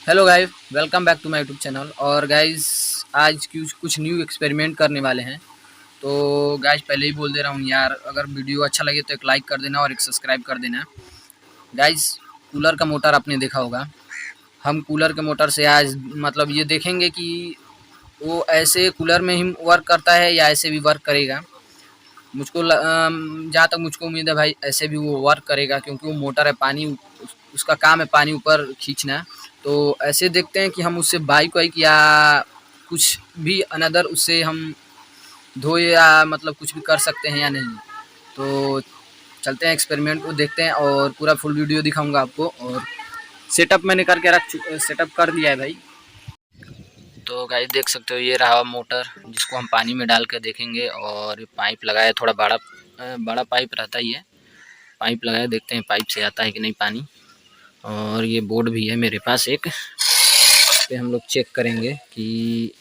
Hello guys, welcome back to my YouTube channel. और guys आज कुछ न्यू एक्सपेरिमेंट करने वाले हैं। तो गाइस पहले ही बोल दे रहा हूँ यार, अगर वीडियो अच्छा लगे तो एक लाइक कर देना और एक सब्सक्राइब कर देना। गाइस कूलर का मोटर आपने देखा होगा। हम कूलर के मोटर से आज मतलब ये देखेंगे कि वो ऐसे कूलर में ही वर्क करता है या ऐसे भी वर्क करेगा। जहाँ तक मुझको उम्मीद है भाई, ऐसे भी वो वर्क करेगा क्योंकि वो मोटर है, पानी उसका काम है पानी ऊपर खींचना। तो ऐसे देखते हैं कि हम उससे बाइक वाइक या कुछ भी अनदर उससे हम धोए या मतलब कुछ भी कर सकते हैं या नहीं। तो चलते हैं एक्सपेरिमेंट को देखते हैं और पूरा फुल वीडियो दिखाऊंगा आपको। और सेटअप मैंने करके सेटअप कर दिया है भाई। तो गाइस देख सकते हो, ये रहा मोटर जिसको हम पानी में डाल कर देखेंगे। और पाइप लगाया, थोड़ा बड़ा बड़ा पाइप रहता ही है। पाइप लगाया, देखते हैं पाइप से आता है कि नहीं पानी। और ये बोर्ड भी है मेरे पास एक, इस पे हम लोग चेक करेंगे कि।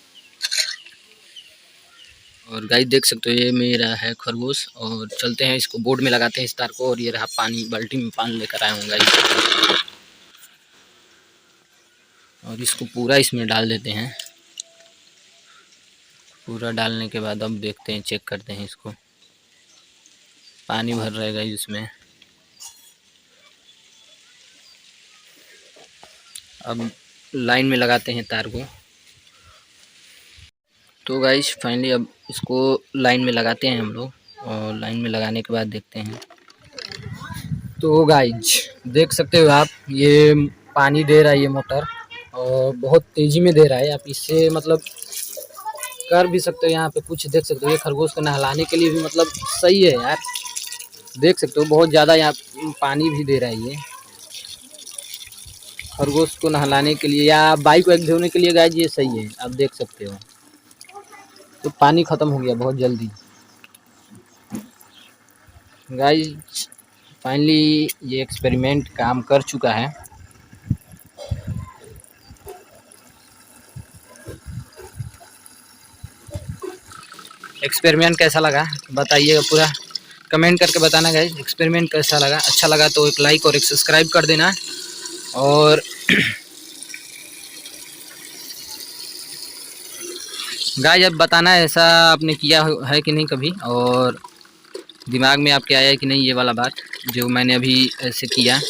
और गाइस देख सकते हो, ये मेरा है खरगोश। और चलते हैं इसको बोर्ड में लगाते हैं इस तार को। और ये रहा पानी, बाल्टी में पानी लेकर आया हूँ गाइस। और इसको पूरा इसमें डाल देते हैं। पूरा डालने के बाद अब देखते हैं, चेक करते हैं इसको। पानी भर रहेगा इसमें। अब लाइन में लगाते हैं तार को। तो गाइस फाइनली अब इसको लाइन में लगाते हैं हम लोग। और लाइन में लगाने के बाद देखते हैं। तो गाइस देख सकते हो आप, ये पानी दे रहा है ये मोटर। और बहुत तेज़ी में दे रहा है। आप इससे मतलब कर भी सकते हो। यहाँ पे कुछ देख सकते हो, ये खरगोश को नहलाने के लिए भी मतलब सही है यार। देख सकते हो बहुत ज़्यादा यहाँ पानी भी दे रहा है ये खरगोश को नहलाने के लिए या बाइक वाइक धोने के लिए। गाइस ये सही है, आप देख सकते हो। तो पानी ख़त्म हो गया बहुत जल्दी। गाइस फाइनली ये एक्सपेरिमेंट काम कर चुका है। एक्सपेरिमेंट कैसा लगा बताइएगा, पूरा कमेंट करके बताना गाइस। एक्सपेरिमेंट कैसा लगा, अच्छा लगा तो एक लाइक और एक सब्सक्राइब कर देना। और गाइस अब बताना ऐसा आपने किया है कि नहीं कभी, और दिमाग में आपके आया है कि नहीं ये वाला बात जो मैंने अभी ऐसे किया।